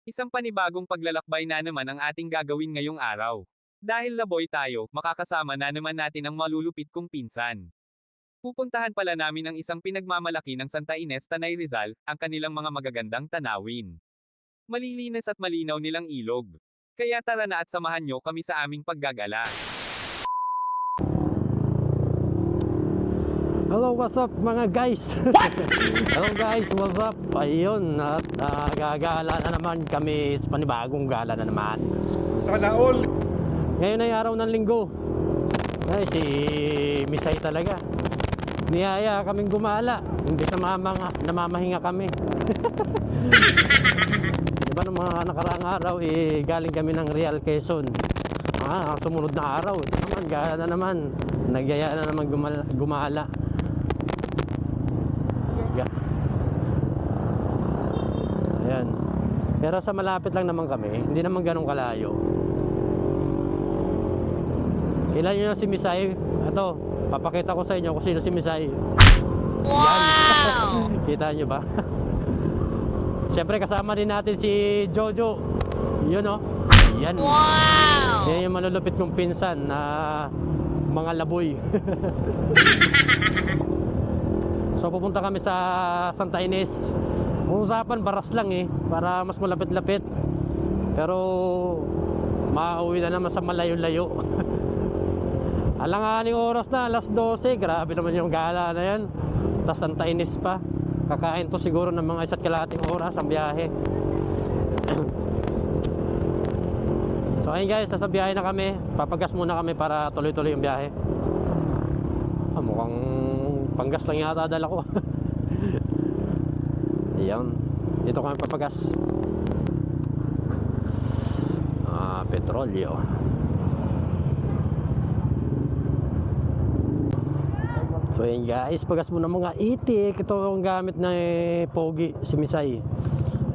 Isang panibagong paglalakbay na naman ang ating gagawin ngayong araw. Dahil laboy tayo, makakasama na naman natin ang malulupit kong pinsan. Pupuntahan pala namin ang isang pinagmamalaki ng Santa Ines, Tanay Rizal, ang kanilang mga magagandang tanawin. Malilinis at malinaw nilang ilog. Kaya tara na at samahan nyo kami sa aming paggagala. Hello, what's up mga guys? Hello guys, what's up? Ayun, at gagala na naman kami sa panibagong gala na naman. Sana all. Ngayon ay araw ng linggo. Ay, si Misay talaga. Niyaya kaming gumala. Hindi namamahinga kami. Diba nung mga nakaraang araw, galing kami ng Real Quezon. Ang sumunod na araw, ito naman, gala na naman. Nagyaya na naman gumala. Ayan. Pero sa malapit lang naman kami, hindi naman ganun kalayo. Kilala nyo na si Misay? Ito, papakita ko sa inyo kung sino si Misay. Wow! Kita nyo ba? Siyempre kasama din natin si Jojo. Yun o. Yan. Wow! Yan yung malulupit kong pinsan na mga laboy. So pupunta kami sa Santa Ines. Ang usapan baras lang para mas malapit-lapit. Pero mauwi na naman sa malayo-layo. Alanganing oras na, alas 12. Grabe naman yung gala na yan. Tas Santa Ines pa. Kakain to siguro ng mga 1.5 oras ang biyahe. So ayun guys, nasa biyahe na kami. Papagas muna kami para tuloy-tuloy yung biyahe. Mukhang panggas lang yata dala ko. Ayan, dito kami papagas. Petrolyo. So ayan guys, pagas muna mga itik. Ito ang gamit na Pogi, si Misay.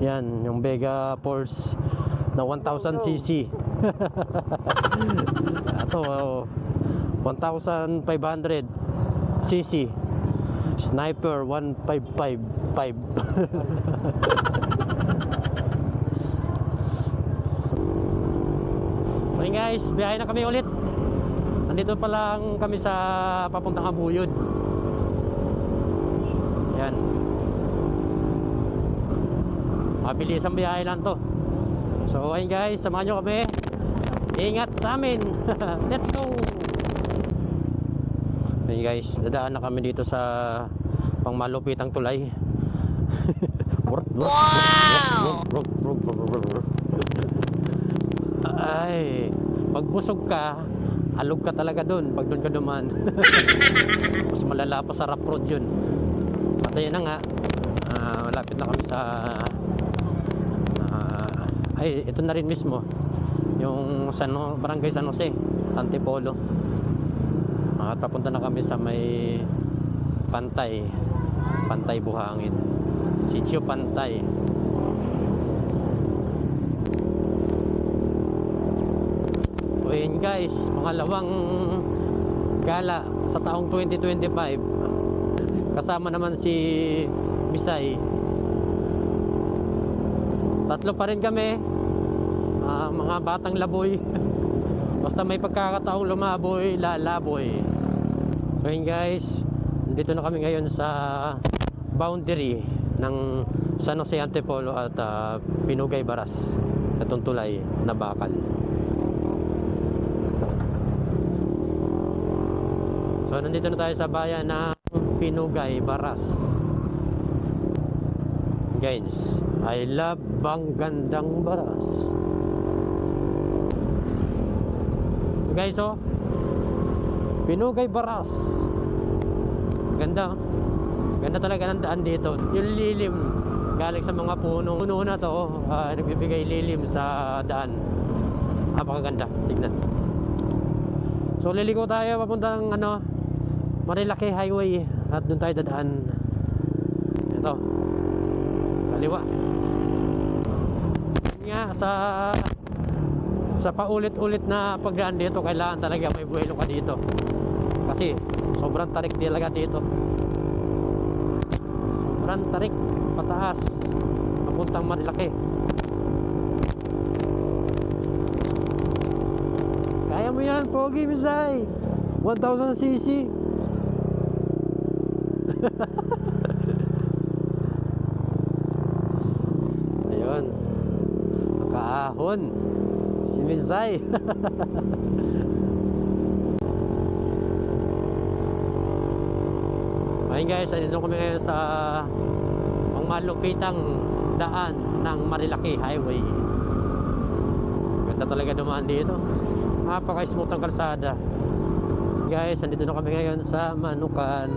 Yan, yung Vega Force na 1000cc. Ito 1500cc Sniper 1555. Okay guys, biyahe na kami ulit. Nandito pa lang kami sa papuntang Abuyod. Yan. Mabilis ang biyahe lang to. So ayun guys, samahan nyo kami. Ingat sa amin. Let's go. Ayun guys, dadaan na kami dito sa pangmalupitang tulay. Wow! Ay, pag busog ka, alog ka talaga dun pag dun ka duman. Mas malala pa sa rough road yun. At ayun na nga, malapit na kami sa ay, ito na rin mismo yung Barangay San Jose, Antipolo. At papunta na kami sa may Pantay Buhangin, Sitio Pantay. So yun guys, pangalawang gala sa taong 2025. Kasama naman si Misay. Tatlo pa rin kami, mga batang laboy. Basta may pagkakataong lumaboy, lalaboy. So yun guys, dito na kami ngayon sa boundary ng San Jose Antipolo at Pinugay Baras, itong tulay na bakal. So nandito na tayo sa bayan ng Pinugay Baras. Guys, I love Banggandang Baras. So guys, Pinugay Baras. Ganda. Ganda talaga ng daan dito. Yung lilim galing sa mga puno na to, nagbibigay lilim sa daan. Napakaganda, tignan. So liliko tayo papuntang Marilaki Highway at doon tayo dadaan. Ito, kaliwa. Nga sa paulit-ulit na pagdaan dito, kailangan talaga may buwelo ka dito. Kasi sobrang tarik talaga dito. Sobrang tarik pataas papuntang Marilaki. Pogi Misay! 1000cc! Ayun. Nakaahon. Si Misay. Ayun guys, andito kami ngayon sa ang malupitang daan ng Marilaki Highway. Ganda talaga dumaan dito. Napaka-smooth ang kalsada. Guys, andito na kami ngayon sa Manukan.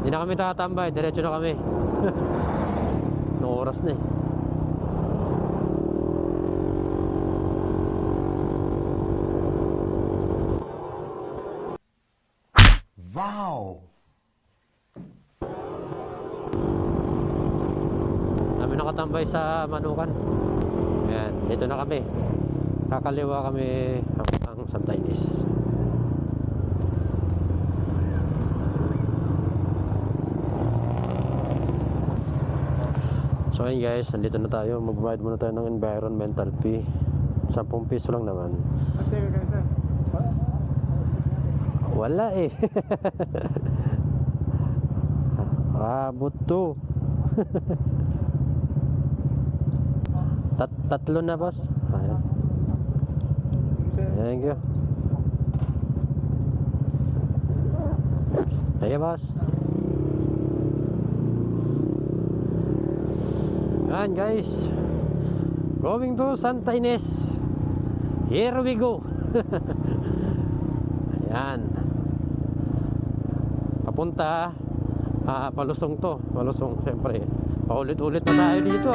Hindi na kami tatambay, diretso na kami. Noong oras na eh. Wow! Kami nakatambay sa Manukan. Ayan, dito na kami. Kakaliwa kami ang Santa Ines. So ayun guys, nandito na tayo. Magbayad muna tayo ng environmental fee. 10 piso lang naman. Wala eh. Buto. Tatlo na boss. Ayan. Thank you. Ayan boss. Ayan guys, going to Santa Ines. Here we go. Ayan. Papunta palusong to. Palusong syempre. Paulit-ulit na tayo dito